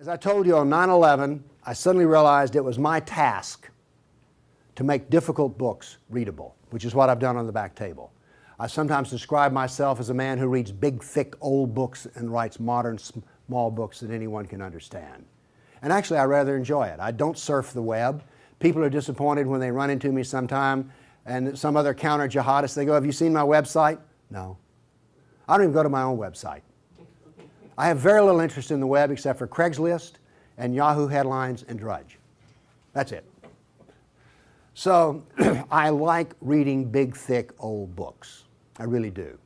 As I told you on 9/11, I suddenly realized it was my task to make difficult books readable, which is what I've done on the back table. I sometimes describe myself as a man who reads big, thick, old books and writes modern, small books that anyone can understand. And actually, I rather enjoy it. I don't surf the web. People are disappointed when they run into me sometime and some other counter-jihadist, they go, "Have you seen my website?" No. I don't even go to my own website. I have very little interest in the web except for Craigslist and Yahoo headlines and Drudge. That's it. So I like reading big, thick, old books. I really do.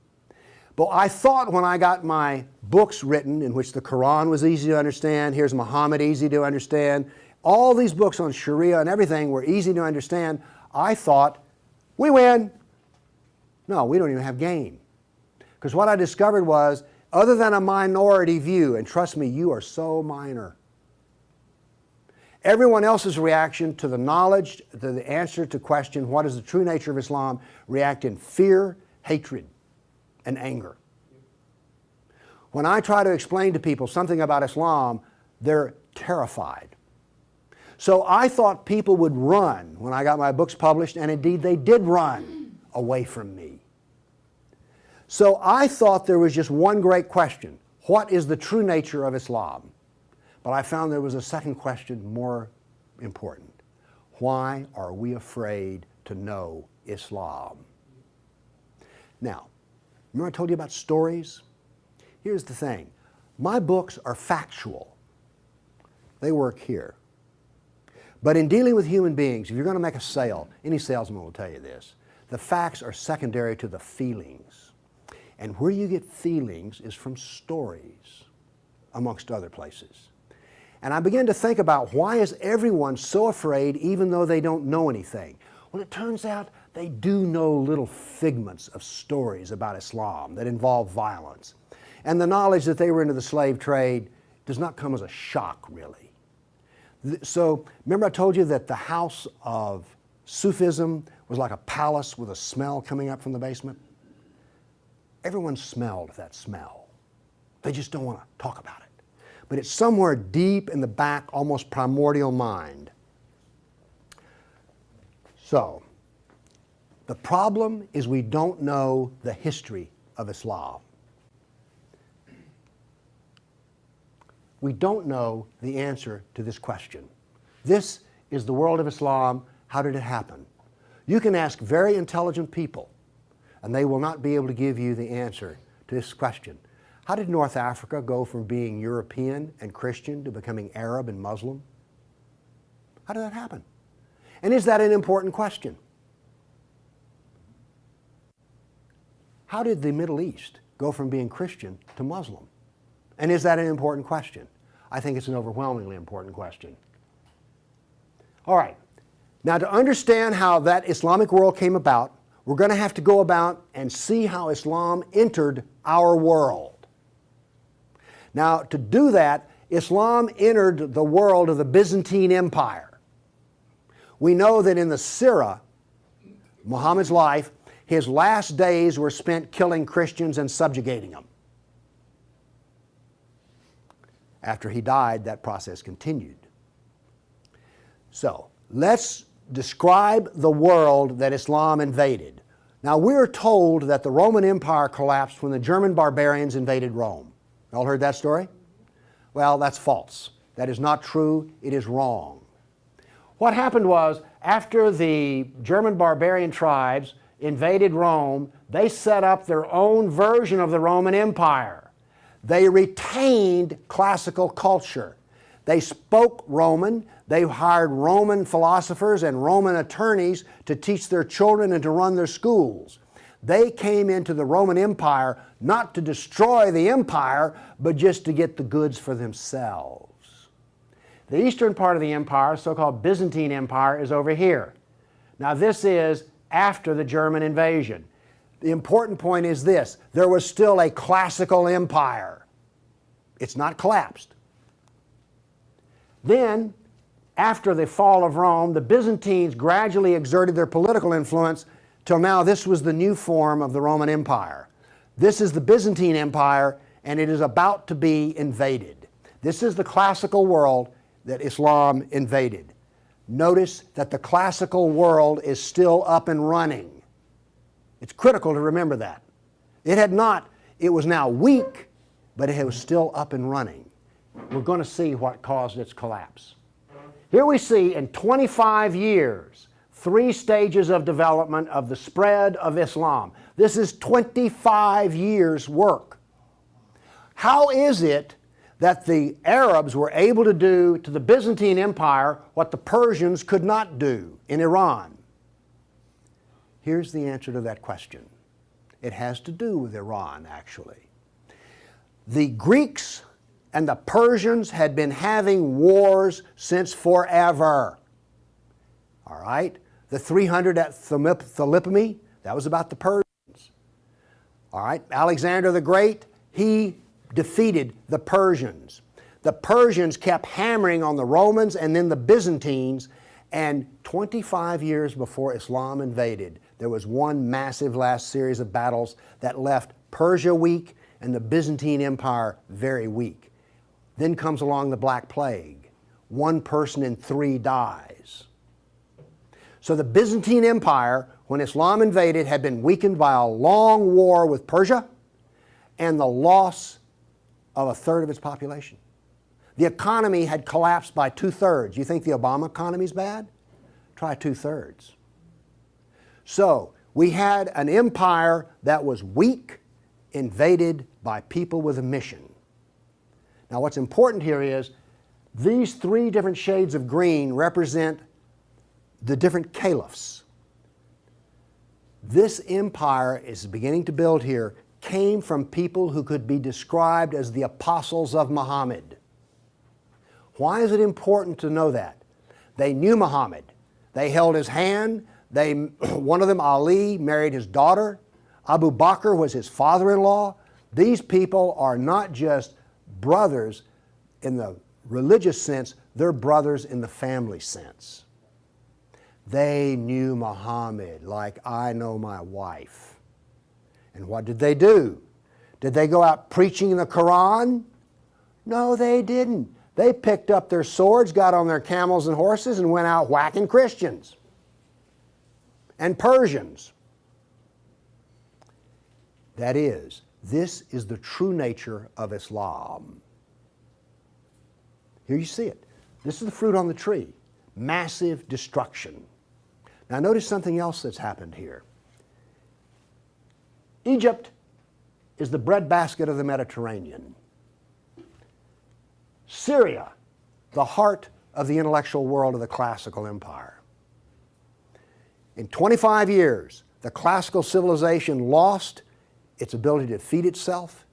But I thought when I got my books written, in which the Quran was easy to understand, here's Muhammad, easy to understand, all these books on Sharia and everything were easy to understand, I thought, we win. No, we don't even have game. Because what I discovered was, other than a minority view, and trust me, you are so minor, everyone else's reaction to the knowledge, to the answer to question, what is the true nature of Islam, react in fear, hatred, and anger. When I try to explain to people something about Islam, they're terrified. So I thought people would run when I got my books published, and indeed they did run away from me. So I thought there was just one great question. What is the true nature of Islam? But I found there was a second question more important. Why are we afraid to know Islam? Now, remember I told you about stories? Here's the thing. My books are factual. They work here. But in dealing with human beings, if you're going to make a sale, any salesman will tell you this, the facts are secondary to the feelings. And where you get feelings is from stories, amongst other places. And I began to think about, why is everyone so afraid even though they don't know anything? Well, it turns out they do know little figments of stories about Islam that involve violence. And the knowledge that they were into the slave trade does not come as a shock, really. So, remember I told you that the house of Sufism was like a palace with a smell coming up from the basement? Everyone smelled that smell. They just don't want to talk about it. But it's somewhere deep in the back, almost primordial mind. So, the problem is we don't know the history of Islam. We don't know the answer to this question. This is the world of Islam. How did it happen? You can ask very intelligent people, and they will not be able to give you the answer to this question. How did North Africa go from being European and Christian to becoming Arab and Muslim? How did that happen? And is that an important question? How did the Middle East go from being Christian to Muslim? And is that an important question? I think it's an overwhelmingly important question. All right. Now, to understand how that Islamic world came about, we're going to have to go about and see how Islam entered our world. Now, to do that, Islam entered the world of the Byzantine Empire. We know that in the Sirah, Muhammad's life, his last days were spent killing Christians and subjugating them. After he died, that process continued. So, let's describe the world that Islam invaded. Now, we're told that the Roman Empire collapsed when the German barbarians invaded Rome. You all heard that story? Well, that's false. That is not true. It is wrong. What happened was, after the German barbarian tribes invaded Rome, they set up their own version of the Roman Empire. They retained classical culture. They spoke Roman. They hired Roman philosophers and Roman attorneys to teach their children and to run their schools. They came into the Roman Empire not to destroy the empire, but just to get the goods for themselves. The eastern part of the empire, so-called Byzantine Empire, is over here. Now, this is after the German invasion. The important point is this: there was still a classical empire. It's not collapsed. Then, after the fall of Rome, the Byzantines gradually exerted their political influence till now this was the new form of the Roman Empire. This is the Byzantine Empire, and it is about to be invaded. This is the classical world that Islam invaded. Notice that the classical world is still up and running. It's critical to remember that. It was now weak, but it was still up and running. We're going to see what caused its collapse. Here we see in 25 years, 3 stages of development of the spread of Islam. This is 25 years' work. How is it that the Arabs were able to do to the Byzantine Empire what the Persians could not do in Iran? Here's the answer to that question. It has to do with Iran, actually. The Greeks and the Persians had been having wars since forever. All right? The 300 at Thermopylae, that was about the Persians. All right? Alexander the Great, he defeated the Persians. The Persians kept hammering on the Romans and then the Byzantines, and 25 years before Islam invaded, there was one massive last series of battles that left Persia weak and the Byzantine Empire very weak. Then comes along the Black Plague. 1 person in 3 dies. So the Byzantine Empire, when Islam invaded, had been weakened by a long war with Persia and the loss of 1/3 of its population. The economy had collapsed by 2/3. You think the Obama economy is bad? Try 2/3. So we had an empire that was weak, invaded by people with a mission. Now what's important here is these 3 different shades of green represent the different caliphs. This empire is beginning to build here came from people who could be described as the apostles of Muhammad. Why is it important to know that? They knew Muhammad. They held his hand. One of them, Ali, married his daughter. Abu Bakr was his father-in-law. These people are not just brothers in the religious sense, they're brothers in the family sense. They knew Muhammad like I know my wife. And what did they do? Did they go out preaching the Quran? No, they didn't. They picked up their swords, got on their camels and horses, and went out whacking Christians and Persians. That is, this is the true nature of Islam. Here you see it. This is the fruit on the tree. Massive destruction. Now notice something else that's happened here. Egypt is the breadbasket of the Mediterranean. Syria, the heart of the intellectual world of the classical empire. In 25 years, the classical civilization lost its ability to feed itself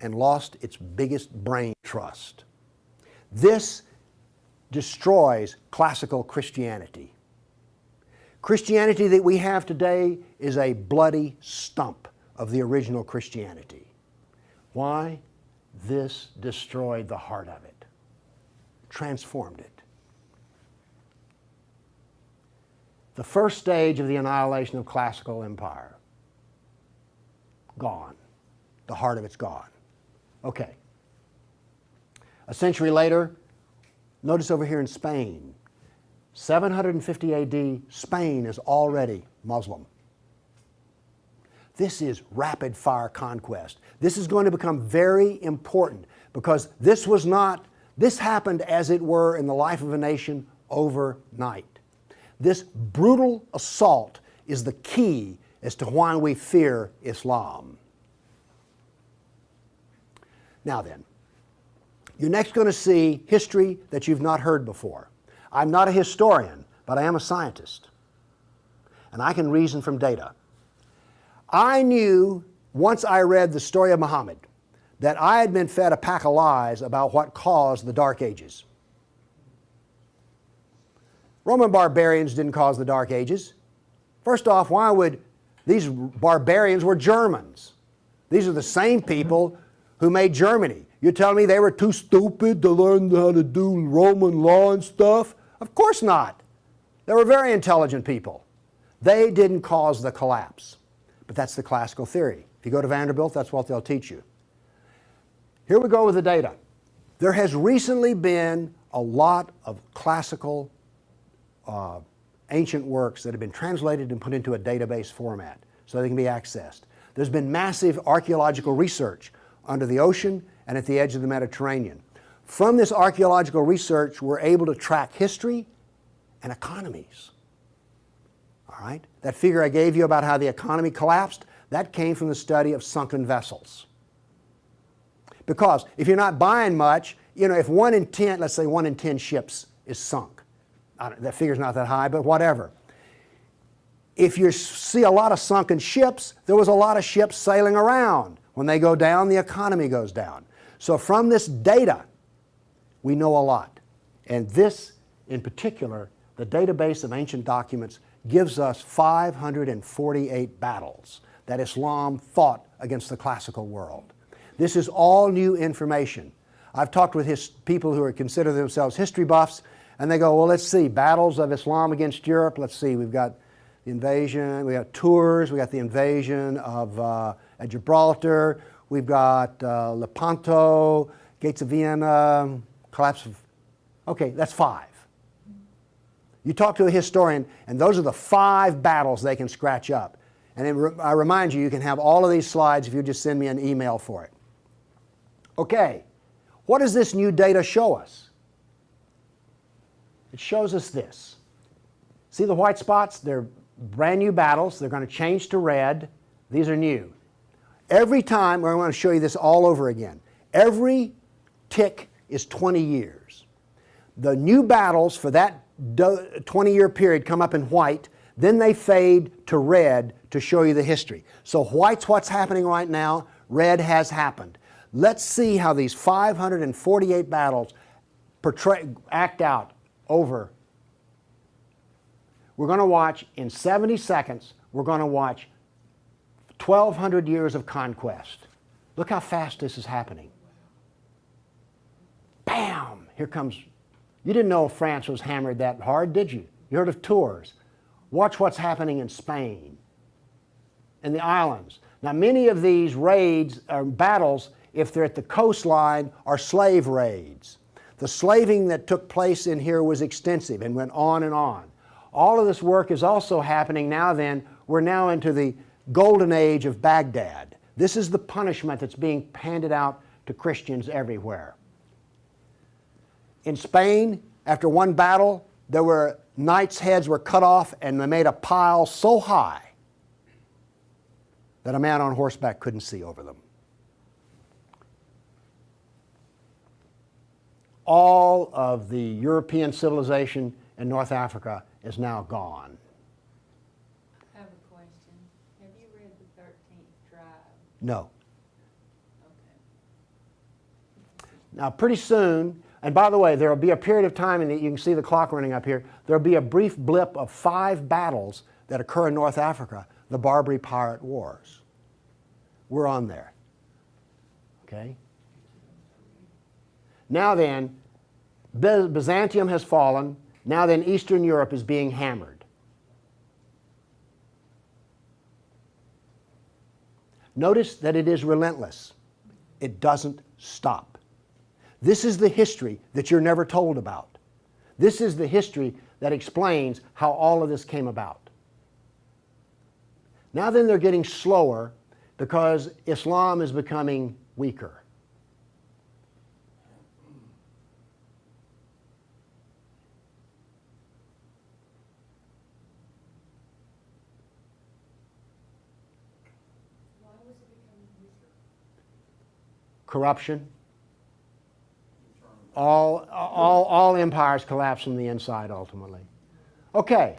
and lost its biggest brain trust. This destroys classical Christianity. Christianity that we have today is a bloody stump of the original Christianity. Why? This destroyed the heart of it, transformed it. The first stage of the annihilation of classical empire, gone. The heart of it's gone. Okay. A century later, notice over here in Spain, 750 AD, Spain is already Muslim. This is rapid fire conquest. This is going to become very important because this happened as it were in the life of a nation overnight. This brutal assault is the key as to why we fear Islam. Now then, you're next going to see history that you've not heard before. I'm not a historian, but I am a scientist. And I can reason from data. I knew, once I read the story of Muhammad, that I had been fed a pack of lies about what caused the Dark Ages. Roman barbarians didn't cause the Dark Ages. First off, why would these barbarians were Germans? These are the same people who made Germany. You're telling me they were too stupid to learn how to do Roman law and stuff? Of course not. They were very intelligent people. They didn't cause the collapse. But that's the classical theory. If you go to Vanderbilt, that's what they'll teach you. Here we go with the data. There has recently been a lot of classical ancient works that have been translated and put into a database format so they can be accessed. There's been massive archaeological research under the ocean and at the edge of the Mediterranean. From this archaeological research, we're able to track history and economies. All right? That figure I gave you about how the economy collapsed, that came from the study of sunken vessels. Because if you're not buying much, if 1 in 10, let's say 1 in 10 ships is sunk, that figure's not that high, but whatever. If you see a lot of sunken ships, there was a lot of ships sailing around. When they go down, the economy goes down. So from this data, we know a lot. And this, in particular, the database of ancient documents, gives us 548 battles that Islam fought against the classical world. This is all new information. I've talked with people who consider themselves history buffs, and they go, well, let's see, battles of Islam against Europe. Let's see, we've got the invasion, we got Tours, we got the invasion of at Gibraltar, we've got Lepanto, Gates of Vienna, collapse of... Okay, that's 5. You talk to a historian, and those are the 5 battles they can scratch up. And I remind you, you can have all of these slides if you just send me an email for it. Okay, what does this new data show us? It shows us this. See the white spots? They're brand new battles. They're going to change to red. These are new. Every time, I want to show you this all over again. Every tick is 20 years. The new battles for that 20-year period come up in white, then they fade to red to show you the history. So white's what's happening right now, red has happened. Let's see how these 548 battles act out over. We're going to watch, in 70 seconds, we're going to watch 1,200 years of conquest. Look how fast this is happening. Bam! Here comes... You didn't know France was hammered that hard, did you? You heard of Tours. Watch what's happening in Spain and the islands. Now, many of these raids or battles, if they're at the coastline, are slave raids. The slaving that took place in here was extensive and went on and on. All of this work is also happening now then. We're now into the golden age of Baghdad. This is the punishment that's being handed out to Christians everywhere. In Spain, after one battle, there were knights' heads were cut off and they made a pile so high that a man on horseback couldn't see over them. All of the European civilization in North Africa is now gone. I have a question. Have you read the 13th tribe? No. Okay. Now, pretty soon, and by the way, there will be a period of time, and you can see the clock running up here, there will be a brief blip of 5 battles that occur in North Africa, the Barbary Pirate Wars. We're on there. Okay? Now then, Byzantium has fallen. Now then, Eastern Europe is being hammered. Notice that it is relentless. It doesn't stop. This is the history that you're never told about. This is the history that explains how all of this came about. Now then, they're getting slower because Islam is becoming weaker. Why was it becoming weaker? Corruption. All empires collapse from the inside ultimately. Okay.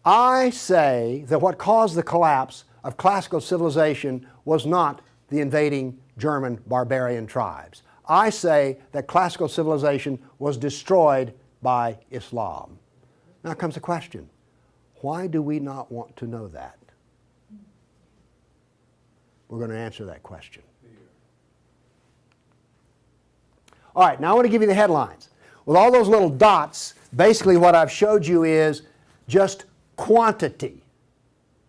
I say that what caused the collapse of classical civilization was not the invading German barbarian tribes. I say that classical civilization was destroyed by Islam. Now comes the question, why do we not want to know that? We're going to answer that question. All right, now I want to give you the headlines. With all those little dots, basically what I've showed you is just quantity.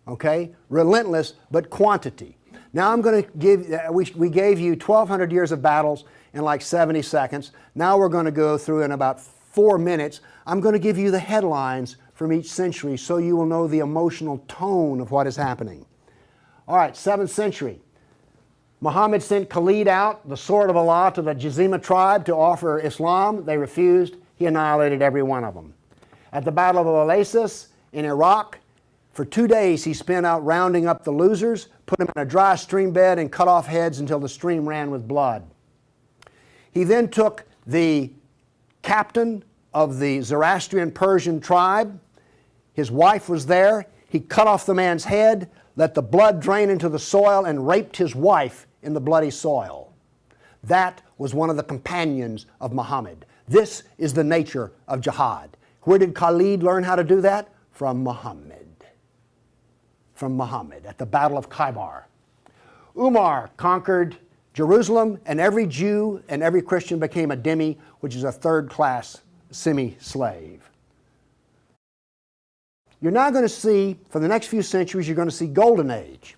Okay? Relentless, but quantity. Now I'm going to give, we gave you 1,200 years of battles in like 70 seconds. Now we're going to go through in about 4 minutes. I'm going to give you the headlines from each century so you will know the emotional tone of what is happening. All right, 7th century. Muhammad sent Khalid out, the sword of Allah, to the Jazima tribe to offer Islam. They refused. He annihilated every one of them. At the Battle of Oasis in Iraq, for 2 days he spent out rounding up the losers, put them in a dry stream bed and cut off heads until the stream ran with blood. He then took the captain of the Zoroastrian Persian tribe. His wife was there. He cut off the man's head, let the blood drain into the soil, and raped his wife in the bloody soil. That was one of the companions of Muhammad. This is the nature of jihad. Where did Khalid learn how to do that? From Muhammad. From Muhammad at the Battle of Khaybar. Umar conquered Jerusalem, and every Jew and every Christian became a dhimmi, which is a third-class semi-slave. You're now going to see, for the next few centuries, you're going to see Golden Age.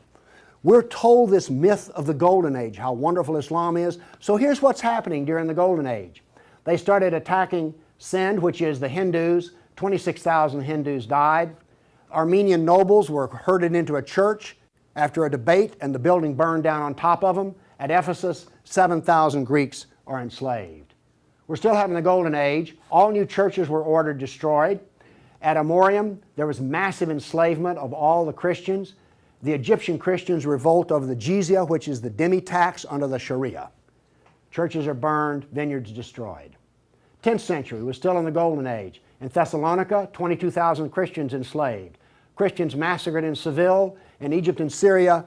We're told this myth of the Golden Age, how wonderful Islam is. So here's what's happening during the Golden Age. They started attacking Sind, which is the Hindus. 26,000 Hindus died. Armenian nobles were herded into a church after a debate, and the building burned down on top of them. At Ephesus, 7,000 Greeks are enslaved. We're still having the Golden Age. All new churches were ordered destroyed. At Amorium, there was massive enslavement of all the Christians. The Egyptian Christians revolt over the jizya, which is the dhimmi tax under the Sharia. Churches are burned, vineyards destroyed. 10th century was still in the Golden Age. In Thessalonica, 22,000 Christians enslaved. Christians massacred in Seville. In Egypt and Syria,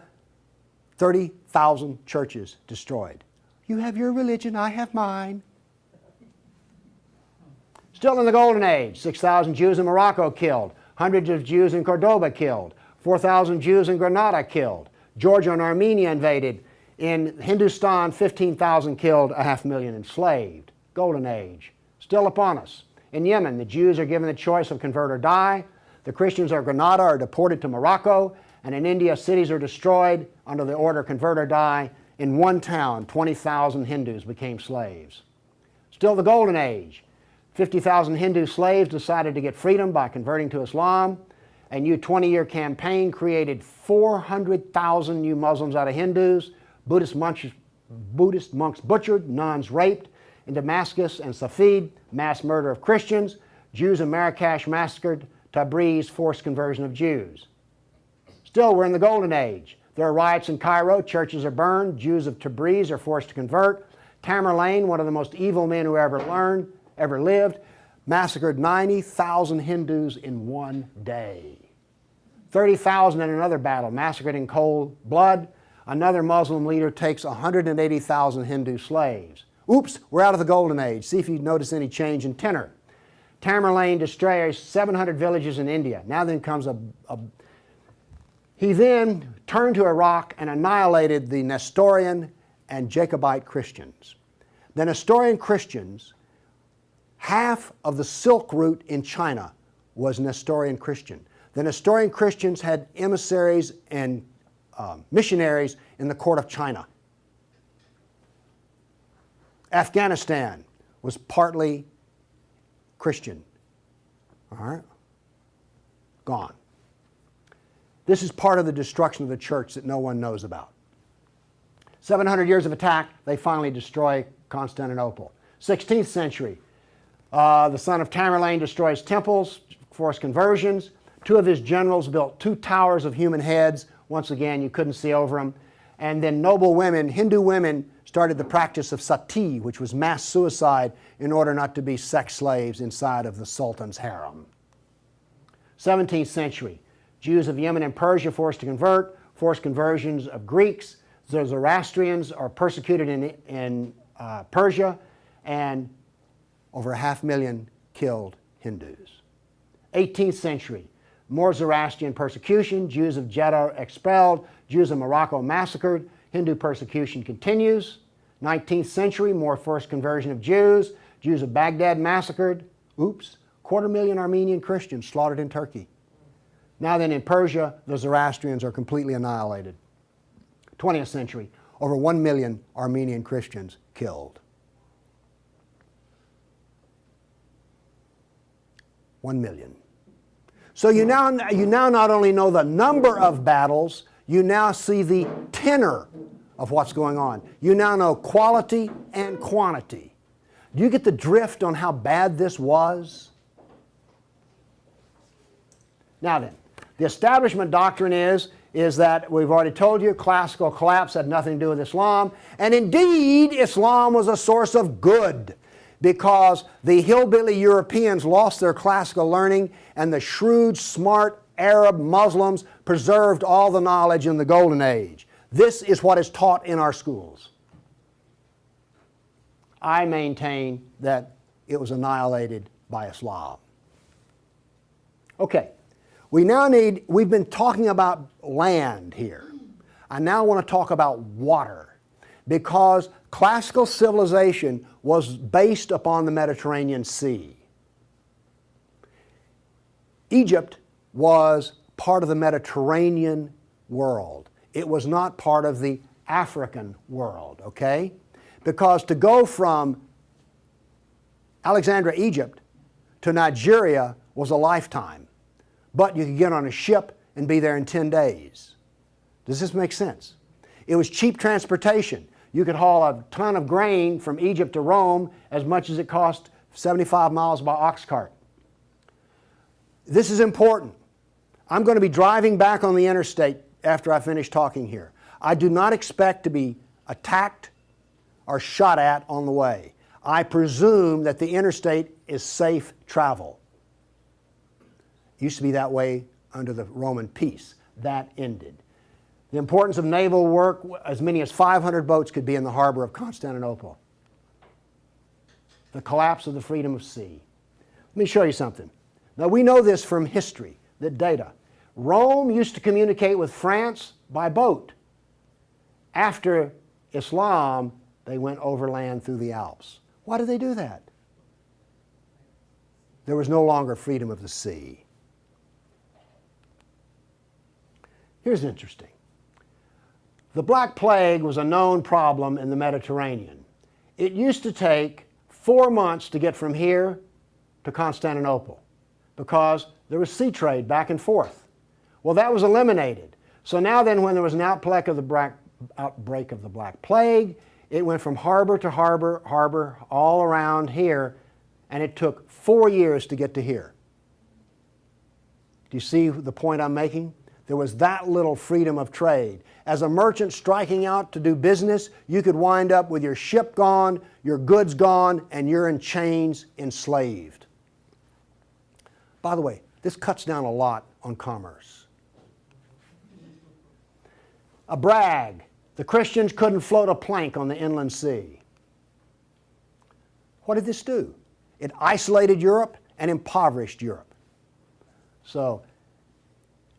30,000 churches destroyed. You have your religion, I have mine. Still in the Golden Age, 6,000 Jews in Morocco killed, hundreds of Jews in Cordoba killed, 4,000 Jews in Granada killed, Georgia and Armenia invaded. In Hindustan, 15,000 killed, 500,000 enslaved. Golden Age, still upon us. In Yemen, the Jews are given the choice of convert or die. The Christians of Granada are deported to Morocco. And in India, cities are destroyed under the order convert or die. In one town, 20,000 Hindus became slaves. Still the Golden Age. 50,000 Hindu slaves decided to get freedom by converting to Islam. A new 20-year campaign created 400,000 new Muslims out of Hindus. Buddhist monks butchered, nuns raped. In Damascus and Safed, mass murder of Christians. Jews in Marrakesh massacred. Tabriz, forced conversion of Jews. Still, we're in the Golden Age. There are riots in Cairo, churches are burned, Jews of Tabriz are forced to convert. Tamerlane, one of the most evil men who ever lived, massacred 90,000 Hindus in one day. 30,000 in another battle, massacred in cold blood. Another Muslim leader takes 180,000 Hindu slaves. Oops, we're out of the Golden Age. See if you notice any change in tenor. Tamerlane destroys 700 villages in India. Now then comes He then turned to Iraq and annihilated the Nestorian and Jacobite Christians. The Nestorian Christians, half of the Silk Route in China was Nestorian Christian. The Nestorian Christians had emissaries and missionaries in the court of China. Afghanistan was partly Christian. All right? Gone. This is part of the destruction of the church that no one knows about. 700 years of attack, they finally destroy Constantinople. 16th century, the son of Tamerlane destroys temples, forced conversions. 2 of his generals built 2 towers of human heads. Once again, you couldn't see over them. And then noble women, Hindu women, started the practice of sati, which was mass suicide in order not to be sex slaves inside of the Sultan's harem. 17th century, Jews of Yemen and Persia forced to convert, forced conversions of Greeks. The Zoroastrians are persecuted in Persia, and over 500,000 killed Hindus. 18th century, more Zoroastrian persecution, Jews of Jeddah expelled, Jews of Morocco massacred, Hindu persecution continues. 19th century, more forced conversion of Jews, Jews of Baghdad massacred. Oops, 250,000 Armenian Christians slaughtered in Turkey. Now then in Persia, the Zoroastrians are completely annihilated. 20th century, over 1 million Armenian Christians killed. 1 million. So you now not only know the number of battles, you now see the tenor of what's going on. You now know quality and quantity. Do you get the drift on how bad this was? Now then, the establishment doctrine is that we've already told you classical collapse had nothing to do with Islam, and indeed Islam was a source of good because the hillbilly Europeans lost their classical learning and the shrewd, smart Arab Muslims preserved all the knowledge in the Golden Age. This is what is taught in our schools. I maintain that it was annihilated by Islam. Okay, we've been talking about land here. I now want to talk about water because classical civilization was based upon the Mediterranean Sea. Egypt was part of the Mediterranean world. It was not part of the African world, okay? Because to go from Alexandria, Egypt to Nigeria was a lifetime. But you could get on a ship and be there in 10 days. Does this make sense? It was cheap transportation. You could haul a ton of grain from Egypt to Rome as much as it cost 75 miles by ox cart. This is important. I'm going to be driving back on the interstate after I finish talking here. I do not expect to be attacked or shot at on the way. I presume that the interstate is safe travel. It used to be that way under the Roman peace. That ended. The importance of naval work, as many as 500 boats could be in the harbor of Constantinople. The collapse of the freedom of sea. Let me show you something. Now we know this from history, the data. Rome used to communicate with France by boat. After Islam, they went overland through the Alps. Why did they do that? There was no longer freedom of the sea. Here's interesting. The Black Plague was a known problem in the Mediterranean. It used to take 4 months to get from here to Constantinople because there was sea trade back and forth. Well, that was eliminated. So now then, when there was an outbreak of the Black Plague, it went from harbor to harbor, all around here, and it took 4 years to get to here. Do you see the point I'm making? There was that little freedom of trade. As a merchant striking out to do business, you could wind up with your ship gone, your goods gone, and you're in chains, enslaved. By the way, this cuts down a lot on commerce. A brag. The Christians couldn't float a plank on the inland sea. What did this do? It isolated Europe and impoverished Europe. So,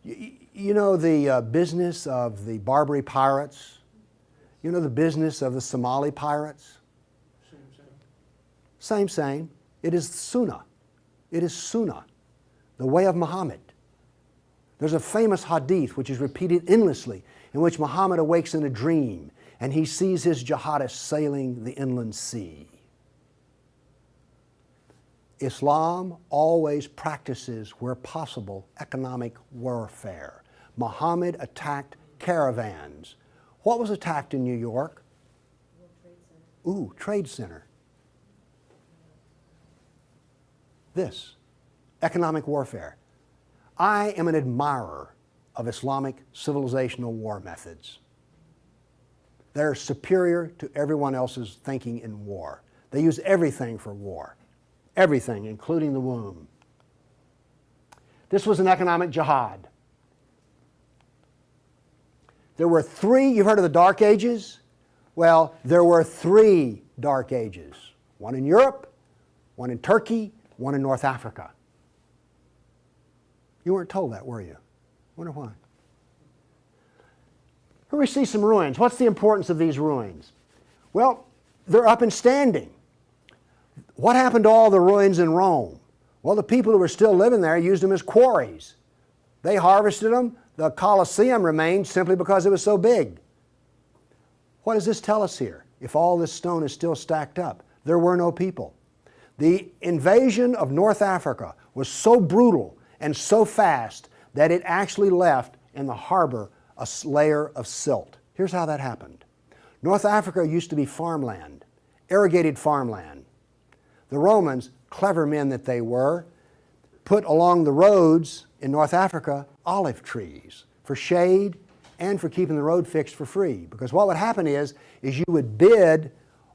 you know the business of the Barbary pirates? You know the business of the Somali pirates? Same. It is Sunnah. It is Sunnah, the way of Muhammad. There's a famous hadith which is repeated endlessly in which Muhammad awakes in a dream and he sees his jihadists sailing the inland sea. Islam always practices, where possible, economic warfare. Muhammad attacked caravans. What was attacked in New York? Ooh, Trade Center. This, economic warfare. I am an admirer of Islamic civilizational war methods. They're superior to everyone else's thinking in war. They use everything for war. Everything, including the womb. This was an economic jihad. There were 3, you've heard of the Dark Ages? Well, there were 3 Dark Ages. One in Europe, one in Turkey, one in North Africa. You weren't told that, were you? Wonder why. Here we see some ruins. What's the importance of these ruins? Well, they're up and standing. What happened to all the ruins in Rome? Well, the people who were still living there used them as quarries. They harvested them. The Colosseum remained simply because it was so big. What does this tell us here? If all this stone is still stacked up, there were no people. The invasion of North Africa was so brutal and so fast that it actually left in the harbor a layer of silt. Here's how that happened. North Africa used to be farmland, irrigated farmland. The Romans, clever men that they were, put along the roads in North Africa olive trees for shade and for keeping the road fixed for free. Because what would happen is you would bid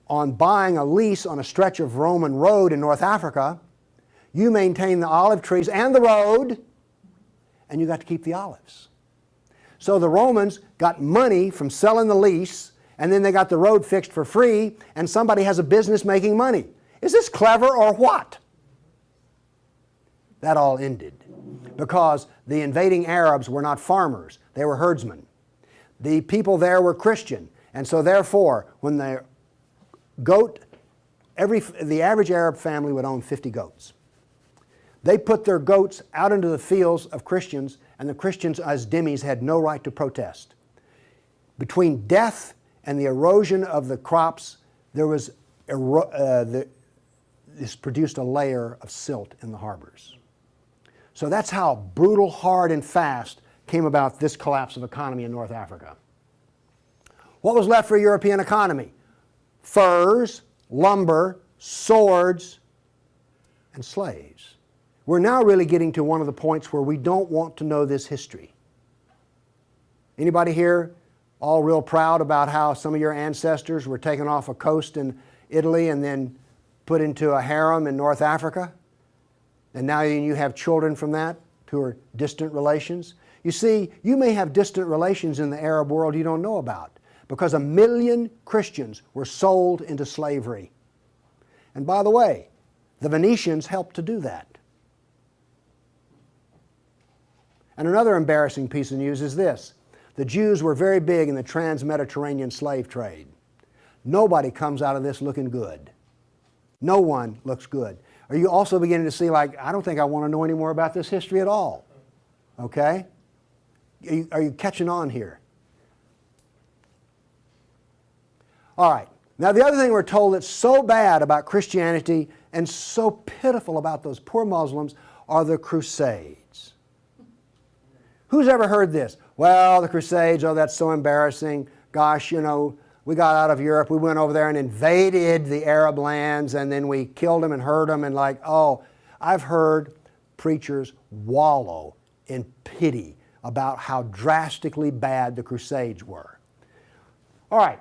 on buying a lease on a stretch of Roman road in North Africa. You maintain the olive trees and the road, and you got to keep the olives. So the Romans got money from selling the lease, and then they got the road fixed for free, and somebody has a business making money. Is this clever or what? That all ended because the invading Arabs were not farmers, they were herdsmen. The people there were Christian, and so therefore, when the average Arab family would own 50 goats. They put their goats out into the fields of Christians, and the Christians as dhimmis had no right to protest. Between death and the erosion of the crops, there was this produced a layer of silt in the harbors. So that's how brutal, hard, and fast came about this collapse of economy in North Africa. What was left for a European economy? Furs, lumber, swords, and slaves. We're now really getting to one of the points where we don't want to know this history. Anybody here all real proud about how some of your ancestors were taken off a coast in Italy and then put into a harem in North Africa? And now you have children from that who are distant relations? You see, you may have distant relations in the Arab world you don't know about because 1 million Christians were sold into slavery. And by the way, the Venetians helped to do that. And another embarrassing piece of news is this. The Jews were very big in the trans-Mediterranean slave trade. Nobody comes out of this looking good. No one looks good. Are you also beginning to see, like, I don't think I want to know any more about this history at all? Okay? Are you catching on here? All right. Now, the other thing we're told that's so bad about Christianity and so pitiful about those poor Muslims are the Crusades. Who's ever heard this? Well, the Crusades, oh, that's so embarrassing. Gosh, you know, we got out of Europe, we went over there and invaded the Arab lands, and then we killed them and hurt them, and like, oh, I've heard preachers wallow in pity about how drastically bad the Crusades were. All right,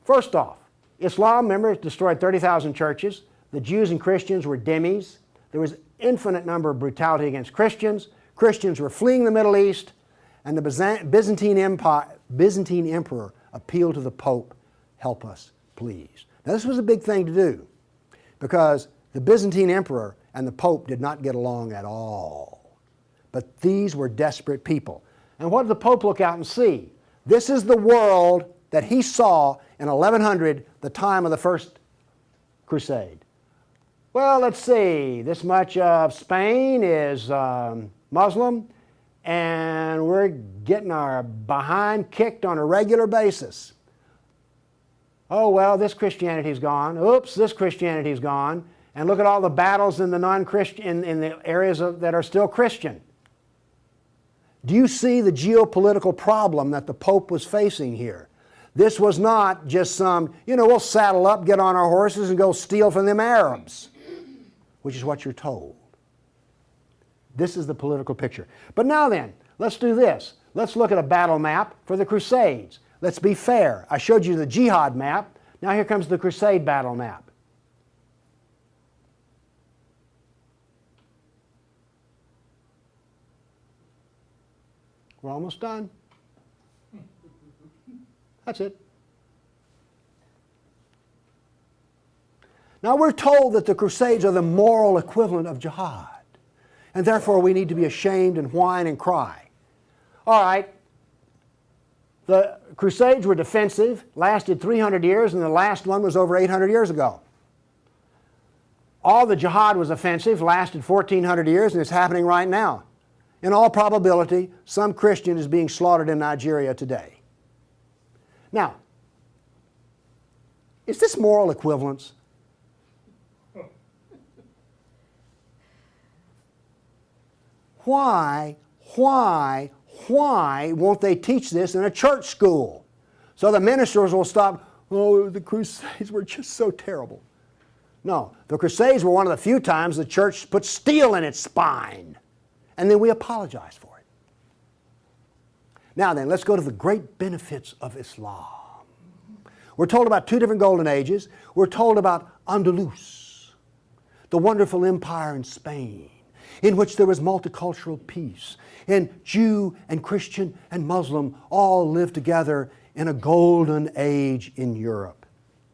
first off, Islam, remember, destroyed 30,000 churches. The Jews and Christians were dhimmis. There was infinite number of brutality against Christians. Christians were fleeing the Middle East, and the Byzantine emperor appealed to the Pope, help us, please. Now this was a big thing to do because the Byzantine emperor and the Pope did not get along at all. But these were desperate people. And what did the Pope look out and see? This is the world that he saw in 1100, the time of the First Crusade. Well, let's see, this much of Spain is Muslim, and we're getting our behind kicked on a regular basis. Oh, well, this Christianity's gone. Oops, this Christianity's gone. And look at all the battles in the non-Christian, in the areas that are still Christian. Do you see the geopolitical problem that the Pope was facing here? This was not just some, you know, we'll saddle up, get on our horses, and go steal from them Arabs, which is what you're told. This is the political picture. But now then, let's do this. Let's look at a battle map for the Crusades. Let's be fair. I showed you the jihad map. Now here comes the Crusade battle map. We're almost done. That's it. Now we're told that the Crusades are the moral equivalent of jihad, and therefore we need to be ashamed and whine and cry. All right, the Crusades were defensive, lasted 300 years, and the last one was over 800 years ago. All the jihad was offensive, lasted 1,400 years, and it's happening right now. In all probability, some Christian is being slaughtered in Nigeria today. Now, Is this moral equivalence? Why won't they teach this in a church school? So the ministers will stop, oh, the Crusades were just so terrible. No, the Crusades were one of the few times the church put steel in its spine. And then we apologize for it. Now then, let's go to the great benefits of Islam. We're told about two different golden ages. We're told about Andalus, the wonderful empire in Spain, in which there was multicultural peace, and Jew and Christian and Muslim all lived together in a golden age in Europe.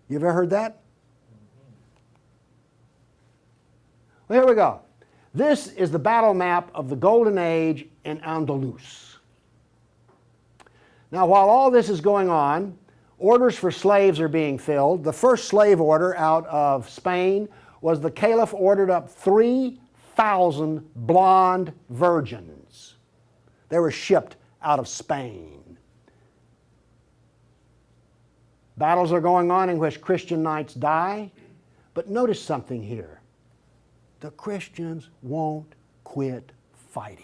You ever heard that? Well, here we go. This is the battle map of the golden age in Andalus. Now, while all this is going on, orders for slaves are being filled. The first slave order out of Spain was the Caliph ordered up 3,000 blonde virgins. They were shipped out of Spain. Battles are going on in which Christian knights die, but notice something here. The Christians won't quit fighting.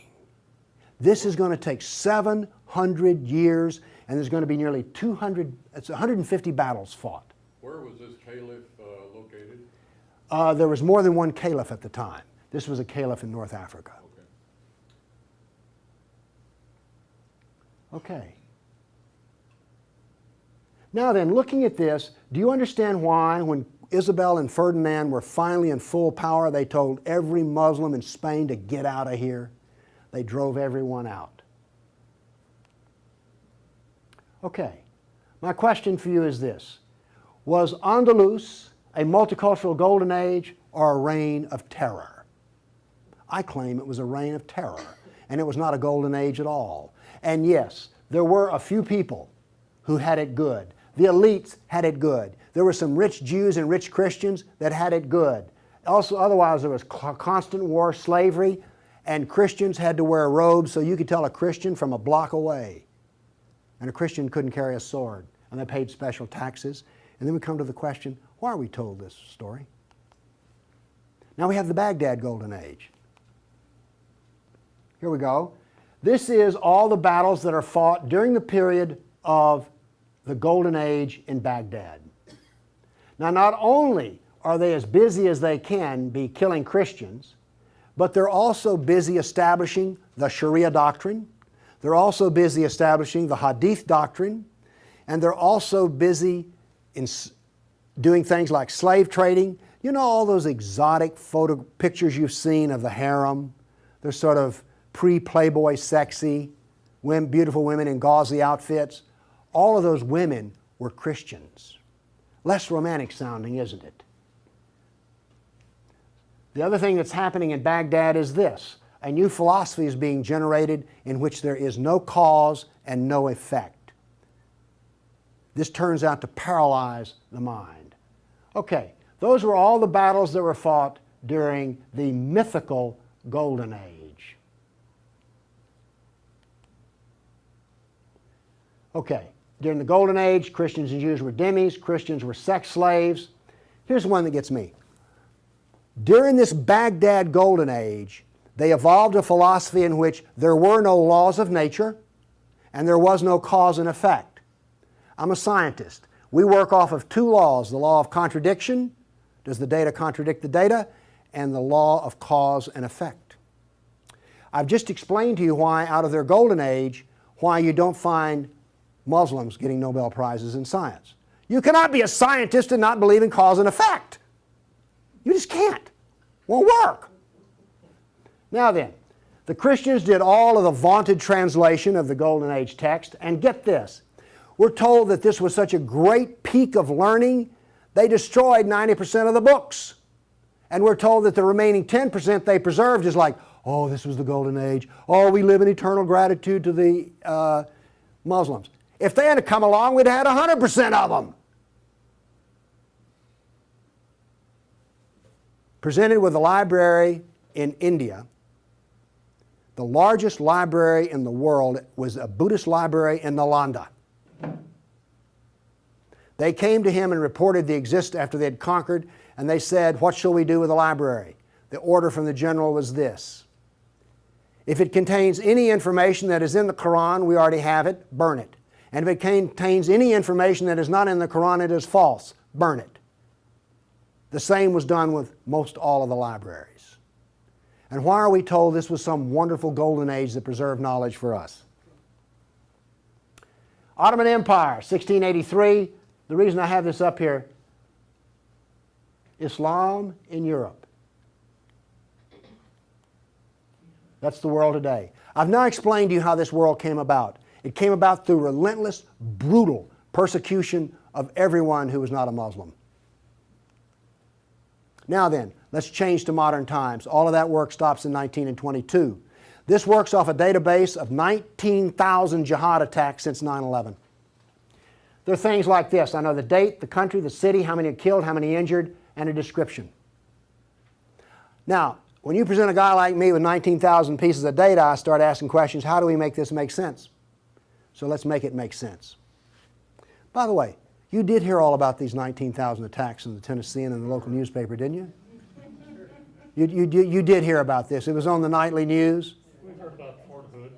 This is going to take 700 years, and there's going to be nearly 150 battles fought. Where was this caliph located? There was more than one caliph at the time. This was a caliph in North Africa. Okay. Now then, looking at this, do you understand why when Isabel and Ferdinand were finally in full power, they told every Muslim in Spain to get out of here? They drove everyone out. Okay, my question for you is this. Was Andalus a multicultural golden age or a reign of terror? I claim it was a reign of terror, and it was not a golden age at all. And yes, there were a few people who had it good. The elites had it good. There were some rich Jews and rich Christians that had it good. Also, otherwise, there was constant war, slavery, and Christians had to wear robes so you could tell a Christian from a block away. And a Christian couldn't carry a sword, and they paid special taxes. And then we come to the question, why are we told this story? Now we have the Baghdad Golden Age. Here we go. This is all the battles that are fought during the period of the Golden Age in Baghdad. Now, not only are they as busy as they can be killing Christians, but they're also busy establishing the Sharia doctrine. They're also busy establishing the Hadith doctrine. And they're also busy in doing things like slave trading. You know all those exotic photo pictures you've seen of the harem? They're sort of pre-Playboy sexy, beautiful women in gauzy outfits. All of those women were Christians. Less romantic sounding, isn't it? The other thing that's happening in Baghdad is this. A new philosophy is being generated in which there is no cause and no effect. This turns out to paralyze the mind. Okay, those were all the battles that were fought during the mythical Golden Age. Okay. During the Golden Age, Christians and Jews were dhimmis, Christians were sex slaves. Here's one that gets me. During this Baghdad Golden Age, they evolved a philosophy in which there were no laws of nature and there was no cause and effect. I'm a scientist. We work off of two laws, the law of contradiction, does the data contradict the data, and the law of cause and effect. I've just explained to you why out of their Golden Age, why you don't find Muslims getting Nobel Prizes in science. You cannot be a scientist and not believe in cause and effect. You just can't. Won't work. Now then, the Christians did all of the vaunted translation of the Golden Age text, and get this. We're told that this was such a great peak of learning, they destroyed 90% of the books. And we're told that the remaining 10% they preserved is like, oh, this was the Golden Age. Oh, we live in eternal gratitude to the Muslims. If they had come along, we'd have had 100% of them. Presented with a library in India, the largest library in the world was a Buddhist library in Nalanda. They came to him and reported the existence after they had conquered, and they said, "What shall we do with the library?" The order from the general was this: if it contains any information that is in the Quran, we already have it, burn it. And if it contains any information that is not in the Quran, it is false, burn it. The same was done with most all of the libraries. And why are we told this was some wonderful golden age that preserved knowledge for us? Ottoman Empire, 1683. The reason I have this up here, Islam in Europe. That's the world today. I've now explained to you how this world came about. It came about through relentless, brutal persecution of everyone who was not a Muslim. Now then, let's change to modern times. All of that work stops in 1922. This works off a database of 19,000 jihad attacks since 9/11. There are things like this. I know the date, the country, the city, how many are killed, how many injured, and a description. Now, when you present a guy like me with 19,000 pieces of data, I start asking questions. How do we make this make sense? So let's make it make sense. By the way, you did hear all about these 19,000 attacks in the Tennessean and the local newspaper, didn't you? You did hear about this. It was on the nightly news. We've heard about Fort Hood.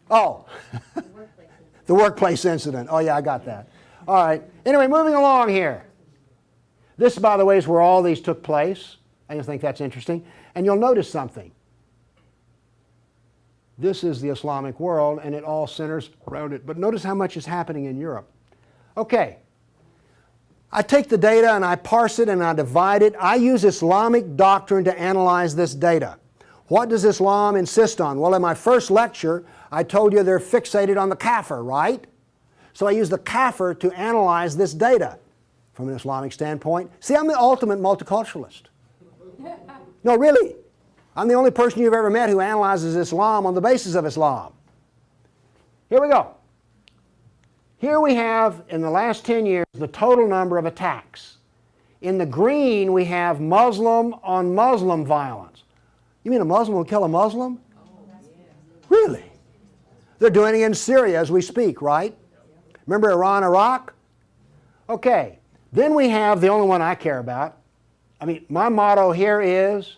Oh, the workplace incident. Oh yeah, I got that. All right. Anyway, moving along here. This, by the way, is where all these took place. I just think that's interesting. And you'll notice something. This is the Islamic world, and it all centers around it. But notice how much is happening in Europe. Okay. I take the data and I parse it and I divide it. I use Islamic doctrine to analyze this data. What does Islam insist on? Well, in my first lecture, I told you they're fixated on the kafir, right? So I use the kafir to analyze this data from an Islamic standpoint. See, I'm the ultimate multiculturalist. No, really. I'm the only person you've ever met who analyzes Islam on the basis of Islam. Here we go. Here we have, in the last 10 years, the total number of attacks. In the green, we have Muslim on Muslim violence. You mean a Muslim will kill a Muslim? Really? They're doing it in Syria as we speak, right? Remember Iran, Iraq? Okay. Then we have the only one I care about. I mean, my motto here is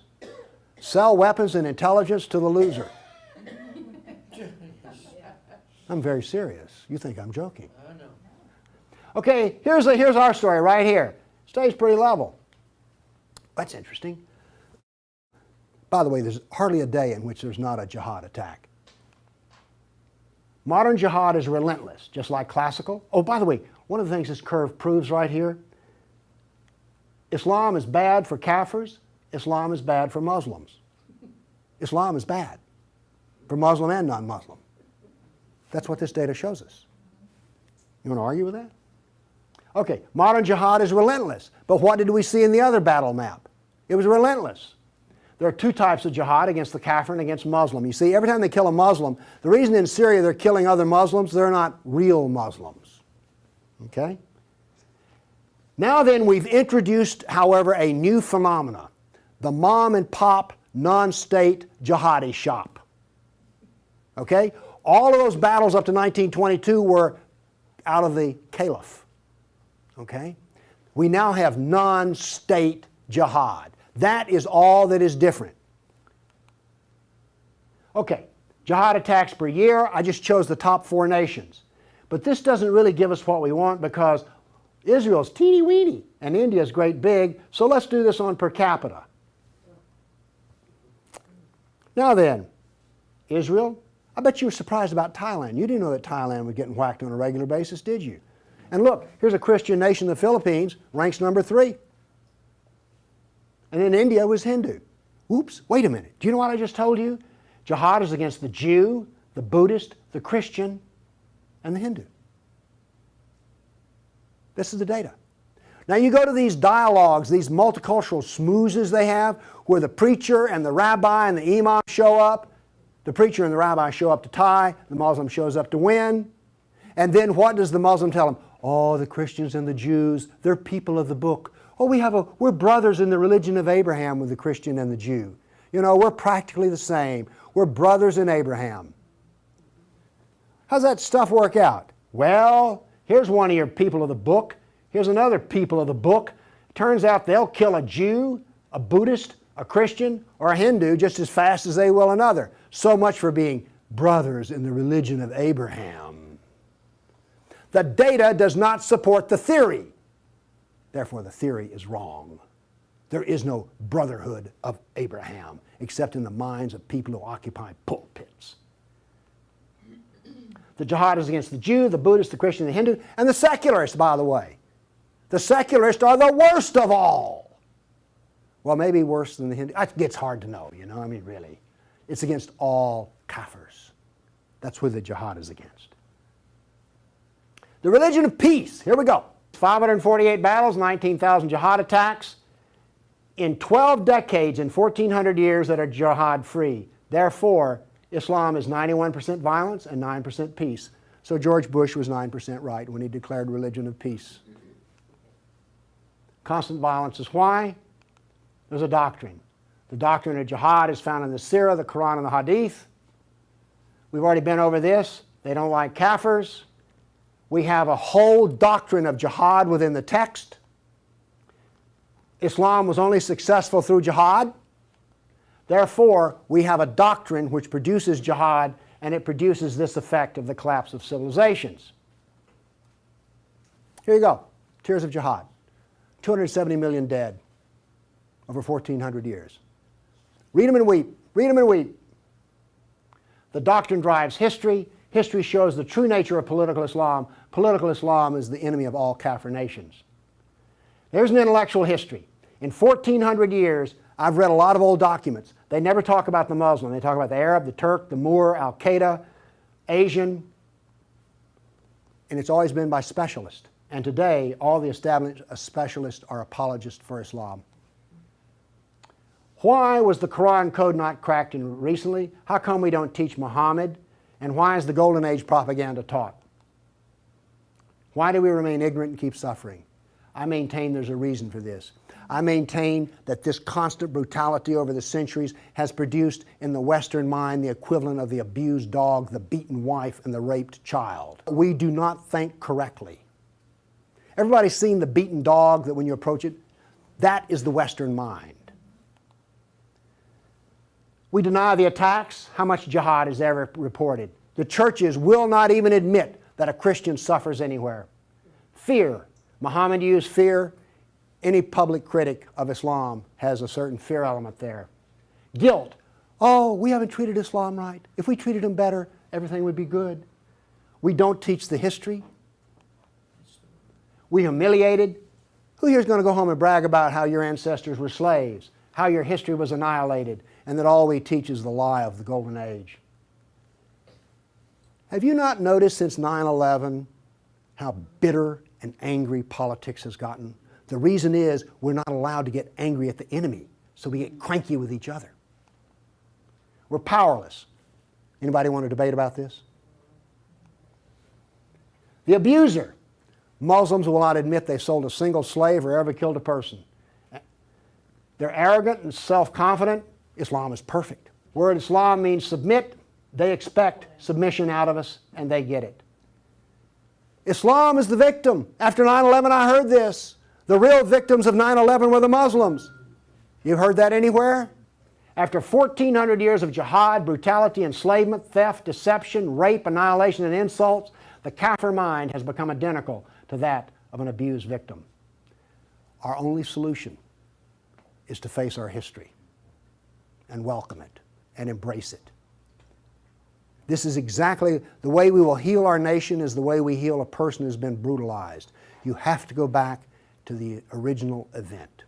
sell weapons and intelligence to the loser. I'm very serious. You think I'm joking. I know. Okay, here's our story right here. Stays pretty level. That's interesting. By the way, there's hardly a day in which there's not a jihad attack. Modern jihad is relentless, just like classical. Oh, by the way, one of the things this curve proves right here, Islam is bad for Kafirs, Islam is bad for Muslims. Islam is bad for Muslim and non-Muslim. That's what this data shows us. You want to argue with that? Okay, modern jihad is relentless. But what did we see in the other battle map? It was relentless. There are two types of jihad, against the kafir and against Muslim. You see, every time they kill a Muslim, the reason in Syria they're killing other Muslims, they're not real Muslims. Okay? Now then, we've introduced, however, a new phenomena. The mom and pop non-state jihadi shop. Okay? All of those battles up to 1922 were out of the caliph. Okay? We now have non-state jihad. That is all that is different. Okay, jihad attacks per year. I just chose the top 4 nations. But this doesn't really give us what we want because Israel's teeny weeny and India's great big, so let's do this on per capita. Now then, Israel, I bet you were surprised about Thailand. You didn't know that Thailand was getting whacked on a regular basis, did you? And look, here's a Christian nation, the Philippines, ranks number 3. And then India was Hindu. Oops, wait a minute. Do you know what I just told you? Jihad is against the Jew, the Buddhist, the Christian, and the Hindu. This is the data. Now you go to these dialogues, these multicultural smoozes they have, where the preacher and the rabbi and the imam show up. The preacher and the rabbi show up to tie, the Muslim shows up to win. And then what does the Muslim tell them? Oh, the Christians and the Jews, they're people of the book. Oh, we're brothers in the religion of Abraham with the Christian and the Jew. You know, we're practically the same. We're brothers in Abraham. How's that stuff work out? Well, here's one of your people of the book. Here's another people of the book. Turns out they'll kill a Jew, a Buddhist, a Christian, or a Hindu just as fast as they will another. So much for being brothers in the religion of Abraham. The data does not support the theory. Therefore, the theory is wrong. There is no brotherhood of Abraham except in the minds of people who occupy pulpits. The jihad is against the Jew, the Buddhist, the Christian, the Hindu, and the secularists, by the way. The secularists are the worst of all. Well, maybe worse than the Hindu. It gets hard to know, you know, I mean, really. It's against all kafirs. That's who the jihad is against. The religion of peace. Here we go. 548 battles, 19,000 jihad attacks. In 12 decades, in 1,400 years that are jihad-free. Therefore, Islam is 91% violence and 9% peace. So George Bush was 9% right when he declared religion of peace. Constant violence is why? There's a doctrine. The doctrine of jihad is found in the Sirah, the Quran, and the Hadith. We've already been over this. They don't like kafirs. We have a whole doctrine of jihad within the text. Islam was only successful through jihad. Therefore, we have a doctrine which produces jihad, and it produces this effect of the collapse of civilizations. Here you go. Tears of jihad. 270 million dead over 1,400 years. Read them and weep. Read them and weep. The doctrine drives history. History shows the true nature of political Islam. Political Islam is the enemy of all Kafir nations. There's an intellectual history. In 1,400 years, I've read a lot of old documents. They never talk about the Muslim. They talk about the Arab, the Turk, the Moor, Al-Qaeda, Asian, and it's always been by specialists. And today, all the established specialists are apologists for Islam. Why was the Quran code not cracked recently? How come we don't teach Muhammad? And why is the Golden Age propaganda taught? Why do we remain ignorant and keep suffering? I maintain there's a reason for this. I maintain that this constant brutality over the centuries has produced in the Western mind the equivalent of the abused dog, the beaten wife, and the raped child. We do not think correctly. Everybody's seen the beaten dog that when you approach it? That is the Western mind. We deny the attacks. How much jihad is ever reported? The churches will not even admit that a Christian suffers anywhere. Fear. Muhammad used fear. Any public critic of Islam has a certain fear element there. Guilt. Oh, we haven't treated Islam right. If we treated him better, everything would be good. We don't teach the history. We humiliated. Who here is going to go home and brag about how your ancestors were slaves, how your history was annihilated, and that all we teach is the lie of the Golden Age? Have you not noticed since 9/11 how bitter and angry politics has gotten? The reason is we're not allowed to get angry at the enemy, so we get cranky with each other. We're powerless. Anybody want to debate about this? The abuser. Muslims will not admit they sold a single slave or ever killed a person. They're arrogant and self-confident. Islam is perfect. Word Islam means submit. They expect submission out of us, and they get it. Islam is the victim. After 9/11, I heard this. The real victims of 9/11 were the Muslims. You've heard that anywhere? After 1,400 years of jihad, brutality, enslavement, theft, deception, rape, annihilation, and insults, the Kafir mind has become identical to that of an abused victim. Our only solution is to face our history and welcome it and embrace it. This is exactly the way we will heal our nation, is the way we heal a person who's been brutalized. You have to go back to the original event.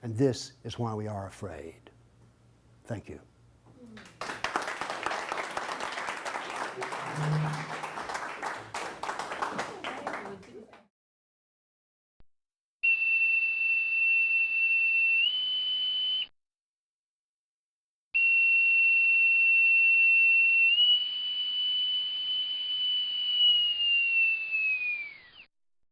And this is why we are afraid. Thank you.